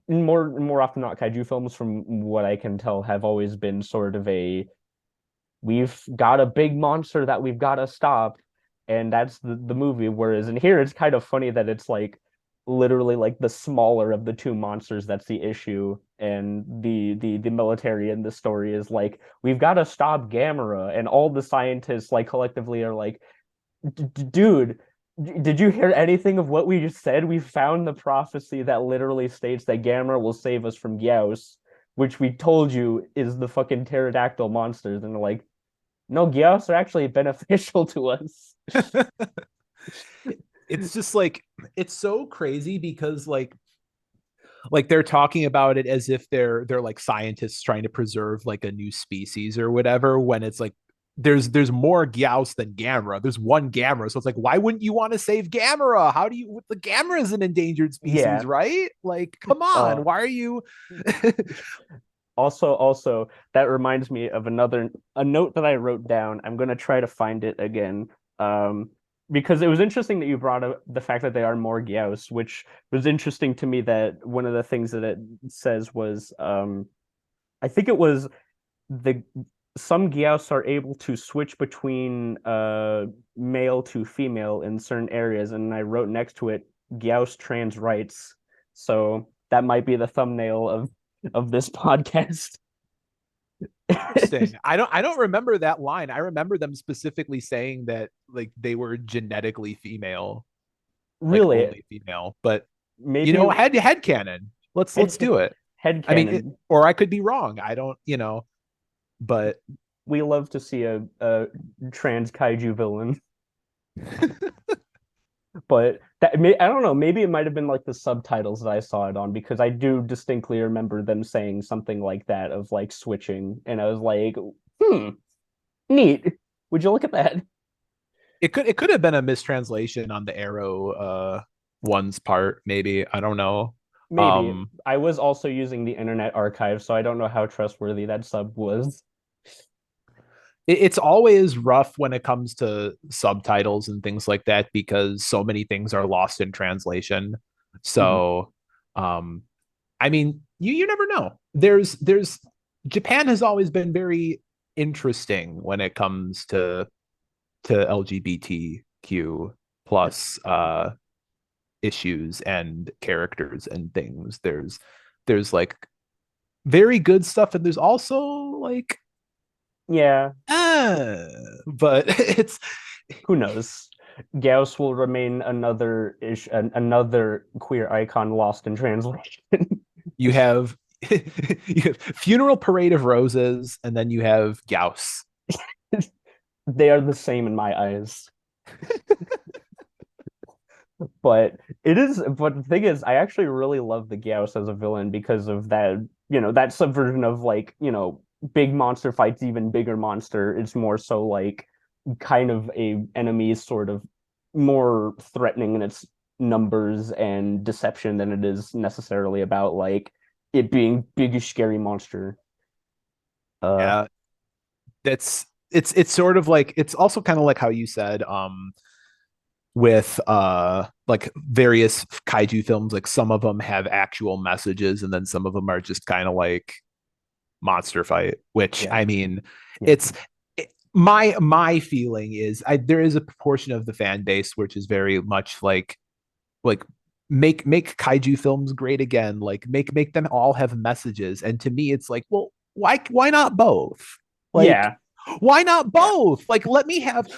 more often not, kaiju films, from what I can tell, have always been sort of a we've got a big monster that we've got to stop, and that's the movie. Whereas in here, it's kind of funny that it's like literally like the smaller of the two monsters that's the issue, and the military in the story is like we've got to stop Gamera, and all the scientists like collectively are like, dude. Did you hear anything of what we just said? We found the prophecy that literally states that Gamera will save us from Gyaos, which we told you is the fucking pterodactyl monsters. And they're like, no, Gyaos are actually beneficial to us. It's just like it's so crazy because like they're talking about it as if they're like scientists trying to preserve like a new species or whatever, when it's like there's more Gyaos than Gamera. There's one Gamera, so it's like, why wouldn't you want to save Gamera? How do you? The Gamera is an endangered species, Yeah. right? Like, come Uh, on, why are you? also, that reminds me of a note that I wrote down. I'm gonna try to find it again. Um, because it was interesting that you brought up the fact that they are more Gyaos, which was interesting to me that one of the things that it says was I think it was the some Gyaos are able to switch between male to female in certain areas, and I wrote next to it Gyaos trans rights. So that might be the thumbnail of this podcast. Interesting. I don't remember that line. I remember them specifically saying that like they were genetically female, like Really, only female. But maybe head canon. Let's head do it. I mean, headcanon. or I could be wrong. I don't, but We love to see a trans kaiju villain, but I don't know. Maybe it might have been like the subtitles that I saw it on because I do distinctly remember them saying something like that of like switching, and I was like, hmm, neat. Would you look at that? it could have been a mistranslation on the Arrow one's part, maybe. I don't know. Maybe. Um I was also using the Internet Archive, so I don't know how trustworthy that sub was. it's always rough when it comes to subtitles and things like that because so many things are lost in translation. Mhm. So, um, I mean, you never know. There's Japan has always been very interesting when it comes to LGBTQ plus issues and characters and things. There's like very good stuff and there's also like Yeah, but it's who knows? Gauss will remain another queer icon lost in translation. you have you have Funeral Parade of Roses and then you have Gauss. They are the same in my eyes. But the thing is, I actually really love the Gauss as a villain because of that subversion of like, big monster fights, even bigger monster. It's more so like kind of a enemy sort of more threatening in its numbers and deception than it is necessarily about like it being big scary monster. Uh Yeah, that's it's sort of like it's also kind of like how you said with like various kaiju films, like some of them have actual messages and then some of them are just kind of like monster fight, which yeah. I mean, Yeah. it's my feeling is there is a proportion of the fan base which is very much like make kaiju films great again, like make them all have messages. And to me it's like, well, why not both? Like Yeah. why not both? Like let me have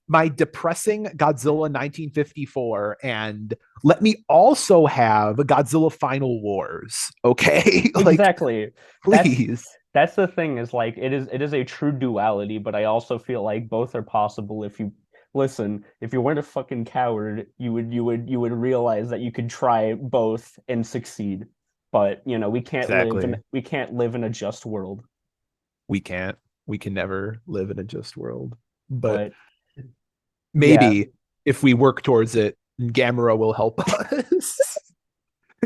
my depressing Godzilla 1954 and let me also have Godzilla Final Wars. Okay? Like Exactly. That's please. that's the thing is like it is a true duality, but I also feel like both are possible if you listen, if you weren't a fucking coward, you would realize that you could try both and succeed. But, Exactly. we can't live in a just world. We can't. We can never live in a just world. But But yeah, maybe if we work towards it, Gamera will help us.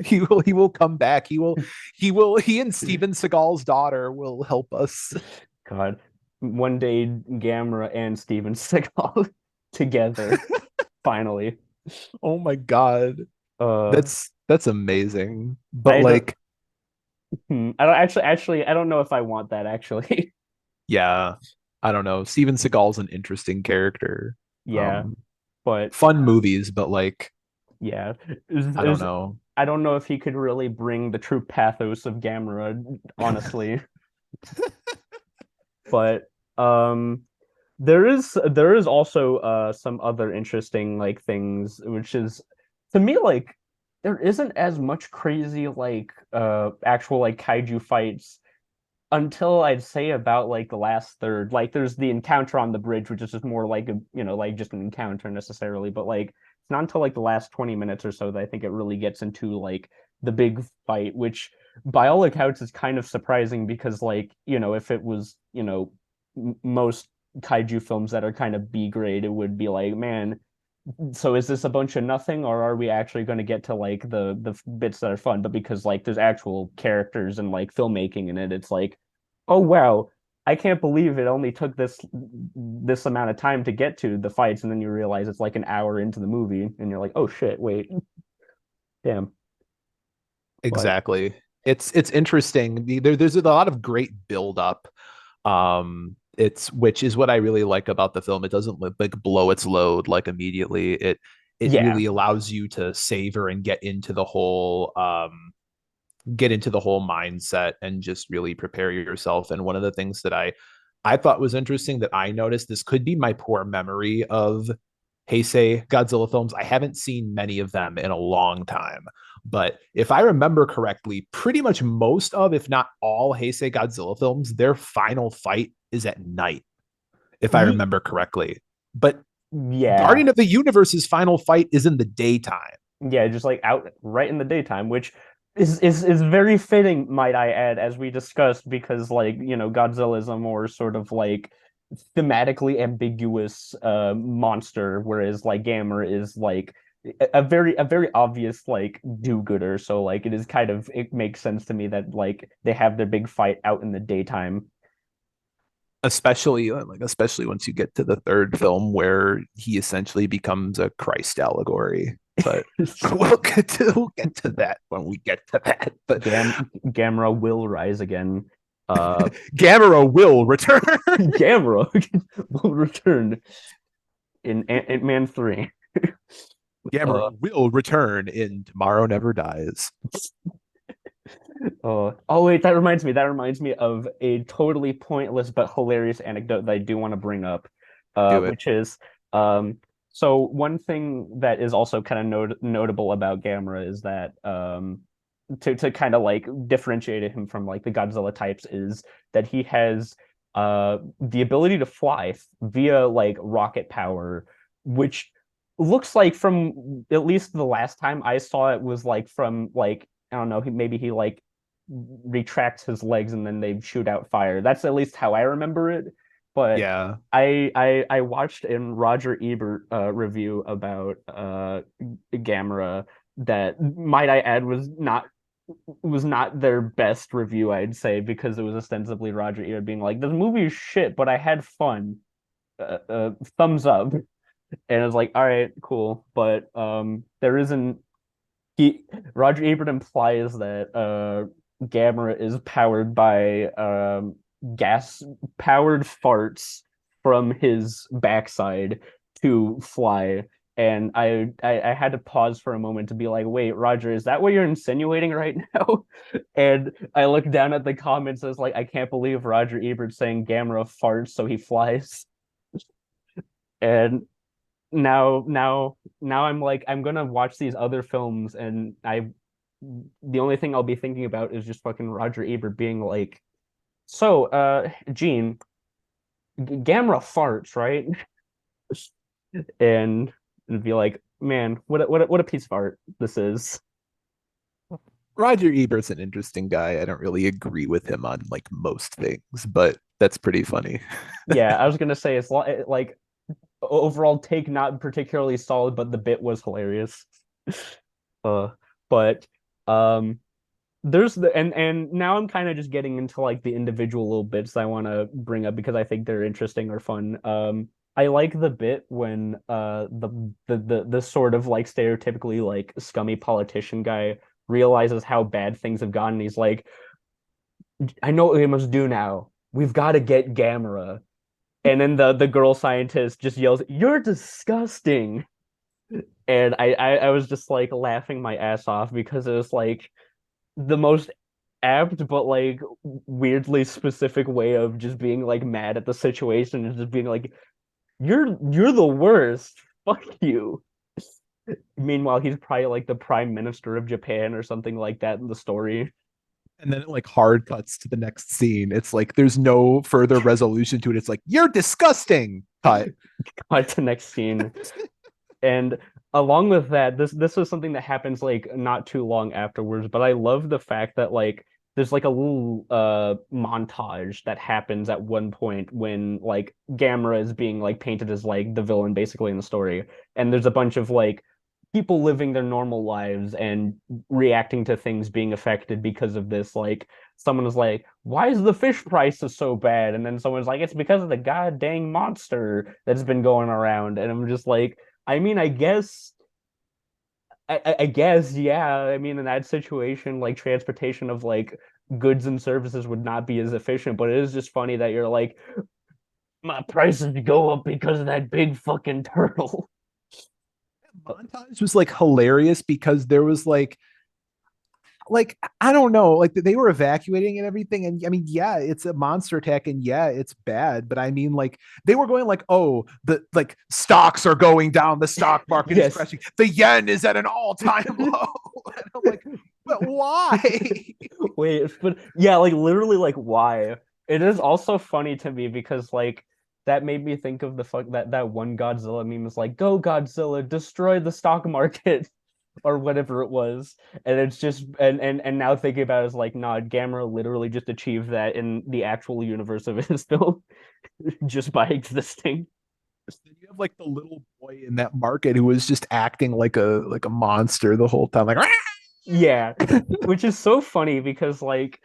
He will come back. He and Steven Seagal's daughter will help us. God, one day Gamera and Steven Seagal together, finally. Oh my god. Uh, That's amazing. But I don't. like, I don't actually. I don't know if I want that actually. yeah, I don't know. Steven Seagal's an interesting character. Yeah, Um, but fun movies, but like, yeah, I don't is know. I don't know if he could really bring the true pathos of Gamera, honestly. But um, there is also some other interesting like things, which is to me like there isn't as much crazy like actual like kaiju fights until I'd say about like the last third. Like there's the encounter on the bridge, which is just more like like just an encounter necessarily, but like it's not until like the last 20 minutes or so that I think it really gets into like the big fight, which by all accounts is kind of surprising because like, if it was, most kaiju films that are kind of B grade, it would be like, man, so is this a bunch of nothing, or are we actually going to get to like the bits that are fun? But because like there's actual characters and like filmmaking in it, it's like, oh wow, I can't believe it only took this amount of time to get to the fights, and then you realize it's like an hour into the movie, and you're like, oh shit, wait, damn. But Exactly. It's interesting. There's a lot of great build up. It's which is what I really like about the film. It doesn't like blow its load like immediately. It yeah, really allows you to savor and get into the whole get into the whole mindset and just really prepare yourself. And one of the things that I thought was interesting that I noticed, this could be my poor memory of Heisei Godzilla films. I haven't seen many of them in a long time. But if I remember correctly, pretty much most of, if not all, Heisei Godzilla films, their final fight is at night, if I remember correctly. But Yeah. Guardian of the Universe's final fight is in the daytime. Yeah, just like out right in the daytime, which is very fitting, might I add, as we discussed, because like, Godzilla is a more sort of like thematically ambiguous monster, whereas like Gamera is like a very obvious like do-gooder. So like it makes sense to me that like they have their big fight out in the daytime. Especially once you get to the third film where he essentially becomes a Christ allegory. But we'll get to that when we get to that. But Gamera will rise again. Gamera will return. Gamera will return in Ant-Man 3. Gamera will return in Tomorrow Never Dies. Oh wait, that reminds me of a totally pointless but hilarious anecdote that I do want to bring up, which is so one thing that is also kind of notable about Gamera is that to kind of like differentiate him from like the Godzilla types is that he has the ability to fly via like rocket power, which looks like, from at least the last time I saw it, was like from like, I don't know, maybe he like retracts his legs and then they shoot out fire. That's at least how I remember it. But Yeah. I watched in Roger Ebert review about Gamera that, might I add, was not their best review, I'd say, because it was ostensibly Roger Ebert being like, this movie is shit, but I had fun. Thumbs up. And I was like, all right, cool. But there isn't Roger Ebert implies that Gamera is powered by gas powered farts from his backside to fly. And I had to pause for a moment to be like, wait, Roger, is that what you're insinuating right now? And I looked down at the comments and was like, I can't believe Roger Ebert saying Gamera farts so he flies. And now I'm like, I'm gonna watch these other films, and the only thing I'll be thinking about is just fucking Roger Ebert being like, so Gene, Gamera farts, right? and be like, man, what a piece of art this is. Roger Ebert's an interesting guy. I don't really agree with him on like most things, but that's pretty funny. Yeah, I was gonna say it's like overall take not particularly solid, but the bit was hilarious. uh, but there's and now I'm kind of just getting into like the individual little bits I want to bring up because I think they're interesting or fun. I like the bit when the sort of like stereotypically like scummy politician guy realizes how bad things have gone, and he's like, I know what we must do now. We've got to get Gamera. And then the girl scientist just yells, "You're disgusting!" And I was just like laughing my ass off because it was like the most apt but like weirdly specific way of just being like mad at the situation and just being like, "You're the worst. Fuck you." Meanwhile, he's probably like the prime minister of Japan or something like that in the story. And then it like hard cuts to the next scene. It's like there's no further resolution to it. It's like, you're disgusting. Cut. Cut to next scene. And along with that, this was something that happens like not too long afterwards, but I love the fact that like there's like a little montage that happens at one point when like Gamera is being like painted as like the villain basically in the story. And there's a bunch of like people living their normal lives and reacting to things being affected because of this. Like someone was like, why is the fish prices so bad? And then someone's like, it's because of the god dang monster that's been going around. And I'm just like, I mean, I guess, yeah. I mean, in that situation, like transportation of like goods and services would not be as efficient. But it is just funny that you're like, my prices go up because of that big fucking turtle. Montage was like hilarious because there was like, like I don't know, like they were evacuating and everything, and I mean, yeah, it's a monster attack, and yeah, it's bad, but I mean, like they were going like, oh, the like stocks are going down, the stock market is Yes. crashing, the yen is at an all-time low, and I'm like, but why? Wait, but yeah, like literally, like why? It is also funny to me because like that made me think of the fuck that one Godzilla meme is like, "Go Godzilla, destroy the stock market," or whatever it was, and it's just and now thinking about it is like, nah, Gamera literally just achieved that in the actual universe of his film just by existing. Then you have like the little boy in that market who was just acting like a monster the whole time, like Yeah, which is so funny because like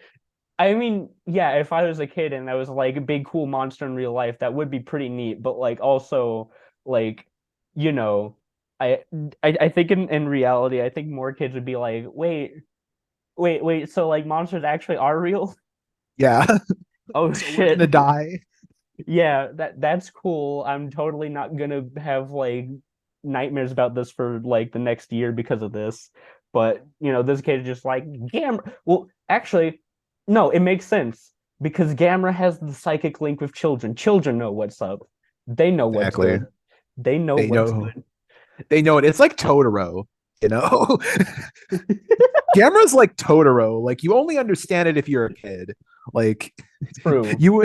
I mean, yeah, if I was a kid and I was like a big cool monster in real life, that would be pretty neat. But like also like, you know, I I think in reality, I think more kids would be like, wait, so like monsters actually are real? yeah, Oh so we're gonna shit. die. Yeah, that's cool. I'm totally not gonna have like nightmares about this for like the next year because of this. But you know, this kid is just like Gamera. Well, actually, no, it makes sense because Gamera has the psychic link with children. Children know what's up. They know what's Exactly. good. They know They what's know. good. They know it. It's like Totoro, you know? Gamera's like Totoro. Like you only understand it if you're a kid. Like True. you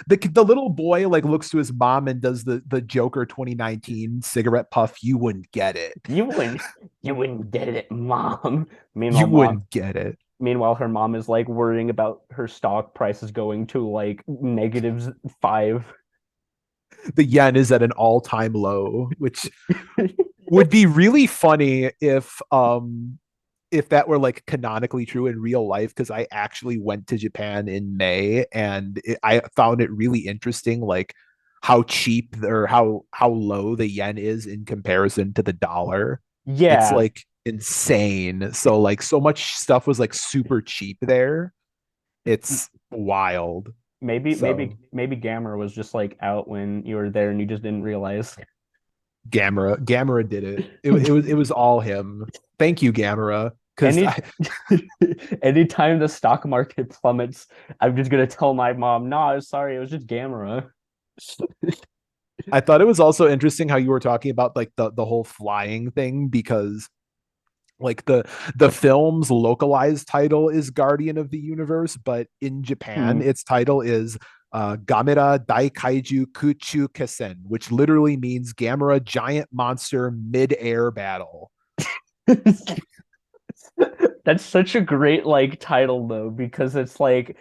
the little boy like looks to his mom and does the Joker 2019 cigarette puff, you wouldn't get it. You wouldn't you wouldn't get it, mom. You Meanwhile, mom wouldn't get it. Meanwhile, her mom is like worrying about her stock prices going to like -5. The yen is at an all-time low, which would be really funny if that were like canonically true in real life, because I actually went to Japan in May and I found it really interesting, like how cheap or how low the yen is in comparison to the dollar. It's Yeah, like insane. So like so much stuff was like super cheap there. It's wild. So maybe Gamera was just like out when you were there and you just didn't realize. Gamera did it. It was all him. Thank you, Gamera. Because Any anytime the stock market plummets, I'm just gonna tell my mom, "Nah, sorry, it was just Gamera." I thought it was also interesting how you were talking about like the whole flying thing, because like the film's localized title is Guardian of the Universe, but in Japan Hmm. its title is Gamera Daikaiju Kuchu Kesen, which literally means Gamera Giant Monster Mid-Air Battle. That's such a great like title though, because it's like,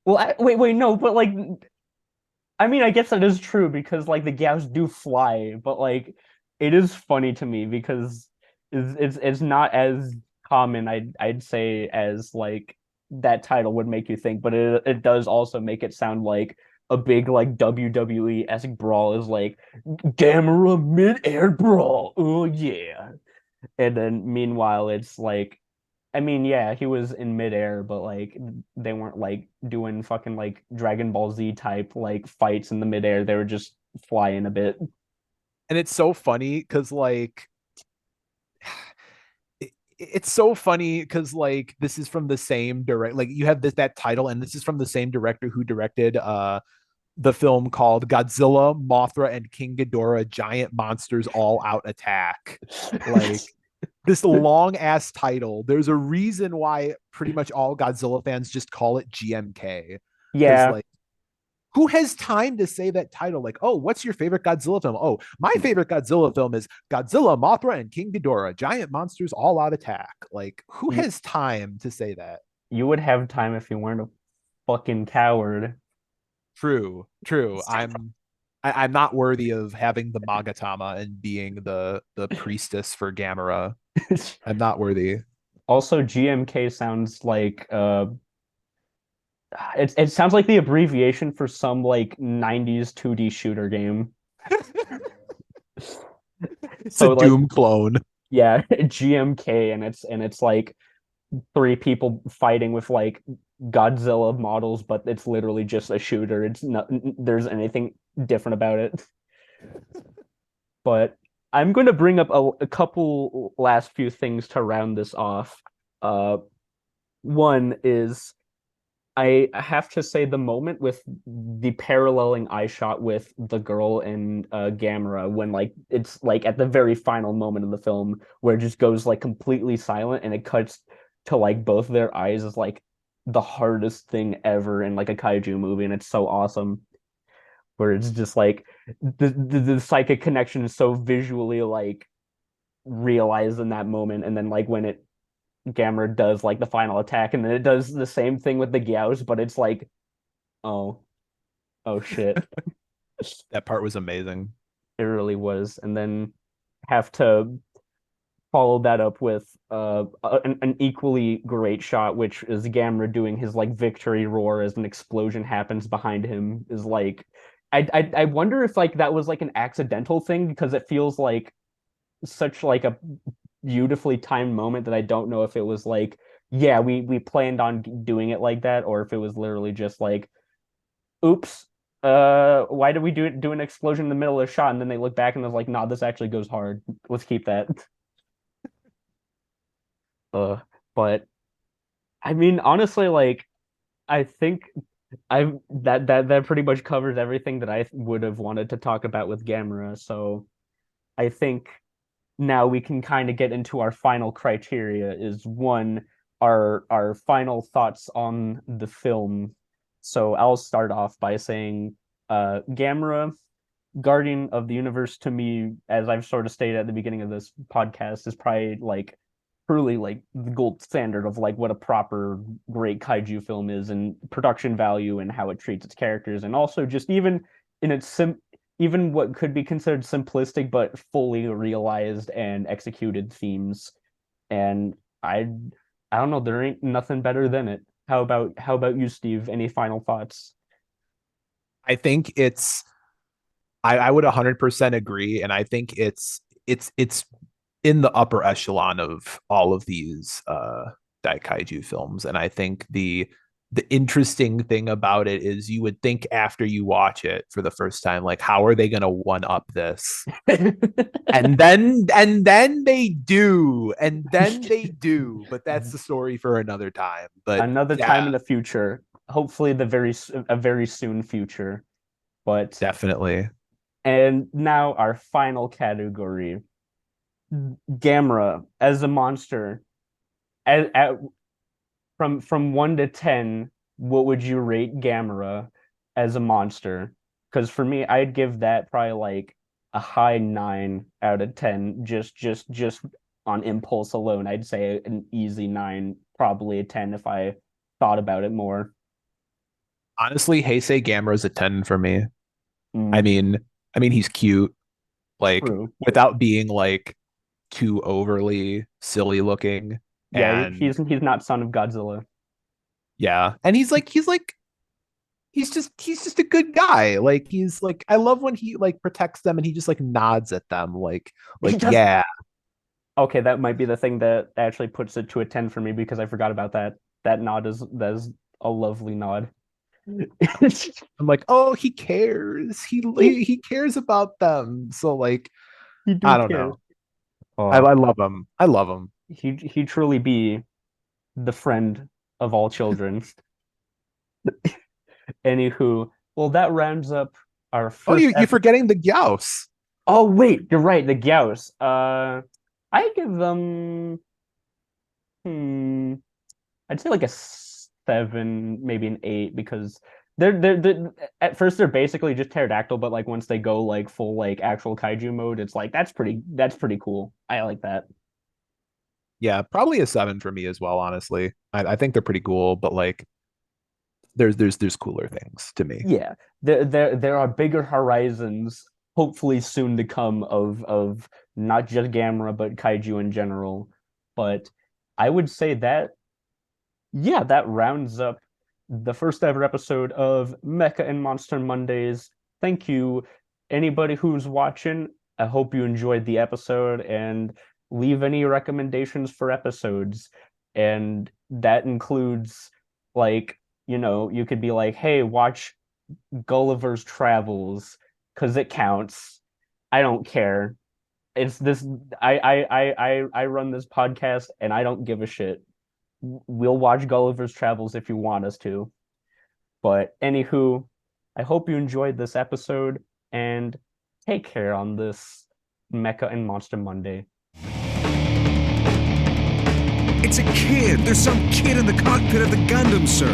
well, wait, no, but like I mean, I guess that is true because like the gals do fly, but like it is funny to me because it's not as common I'd say as like that title would make you think, but it does also make it sound like a big like WWE-esque brawl is like Gamera mid-air brawl. Oh yeah. And then meanwhile it's like I mean, yeah, he was in midair, but like they weren't like doing fucking like Dragon Ball Z type like fights in the midair. They were just flying a bit. And it's so funny because like it's so funny because like this is from the same direct, like you have this that title, and this is from the same director who directed the film called Godzilla, Mothra, and King Ghidorah Giant Monsters All Out Attack. Like this long ass title. There's a reason why pretty much all Godzilla fans just call it GMK. Because Yeah, like who has time to say that title? Like, oh, what's your favorite Godzilla film? Oh, my favorite Godzilla film is Godzilla, Mothra, and King Ghidorah, Giant Monsters All Out Attack. Like, who you, has time to say that? you would have time if you weren't a fucking coward. True, true. I'm not worthy of having the Magatama and being the priestess for Gamera. I'm not worthy. Also, GMK sounds like it sounds like the abbreviation for some like 90s 2D shooter game. It's a So like Doom clone. yeah, GMK and it's like three people fighting with like Godzilla models, but it's literally just a shooter. It's not there's anything different about it. But I'm going to bring up a couple last few things to round this off. Uh, One is I have to say the moment with the paralleling eye shot with the girl in Gamera when like it's like at the very final moment of the film where it just goes like completely silent and it cuts to like both their eyes is like the hardest thing ever in like a kaiju movie, and it's so awesome where it's just like the psychic connection is so visually like realized in that moment, and then like when it Gamera does like the final attack, and then it does the same thing with the Gyaos, but it's like, oh, oh shit, That part was amazing. it really was. And then have to follow that up with an equally great shot, which is Gamera doing his like victory roar as an explosion happens behind him. Is like, I wonder if like that was like an accidental thing because it feels like such like a beautifully timed moment that I don't know if it was like, yeah, we planned on doing it like that, or if it was literally just like, oops, why did we do an explosion in the middle of the shot? And then they look back and they're like, nah, this actually goes hard. Let's keep that. Uh, but I mean, honestly, like I think I that pretty much covers everything that I would have wanted to talk about with Gamera. So I think now we can kind of get into our final criteria is one, our final thoughts on the film. So I'll start off by saying Gamera, Guardian of the Universe to me, as I've sort of stated at the beginning of this podcast, is probably like truly like the gold standard of like what a proper great kaiju film is and production value and how it treats its characters, and also just even in its even what could be considered simplistic but fully realized and executed themes. And I don't know, there ain't nothing better than it. How about you, Steve? Any final thoughts? I think I would 100% agree, and I think it's in the upper echelon of all of these daikaiju films. And I think the interesting thing about it is you would think after you watch it for the first time, like, how are they going to one up this? And then they do, and then they do, but that's the story for another time. But Another time yeah, in the future, hopefully a very soon future. But definitely. and now our final category, Gamera as a monster. At from 1 to 10, what would you rate Gamera as a monster? Because for me, I'd give that probably like a high 9 out of 10. Just on impulse alone, I'd say an easy 9, probably a 10 if I thought about it more. Honestly, Heisei Gamera is a 10 for me. I Mm, mean, I mean he's cute, like true. without being like too overly silly looking. Yeah, And he's not son of Godzilla. yeah, and he's like he's just a good guy. Like he's like, I love when he like protects them and he just like nods at them He like just yeah. okay, that might be the thing that actually puts it to a 10 for me because I forgot about that. That nod is that's a lovely nod. I'm like, oh, he cares. He cares about them. So like, He do I don't care. know. I, Oh, I love him. I love him. he truly be the friend of all children. Anywho, well, that rounds up our Oh, first you're ep. forgetting the Gyaos. Oh wait, you're right, the Gyaos. I give them hmm, I'd say like a 7, maybe an 8, because they're at first they're basically just pterodactyl, but like once they go like full like actual kaiju mode, it's like that's pretty cool. I like that. Yeah, probably a 7 for me as well, honestly. I think they're pretty cool, but like there's cooler things to me. Yeah, there are bigger horizons, hopefully soon to come of not just Gamera but kaiju in general. But I would say that yeah, that rounds up the first ever episode of Mecha and Monster Mondays. Thank you, anybody who's watching. I hope you enjoyed the episode and leave any recommendations for episodes. And that includes, like, you could be like, hey, watch Gulliver's Travels because it counts. I don't care. It's this. I run this podcast and I don't give a shit. we'll watch Gulliver's Travels if you want us to. But anywho, I hope you enjoyed this episode and take care on this Mecha and Monster Monday. It's a kid. There's some kid in the cockpit of the Gundam, sir.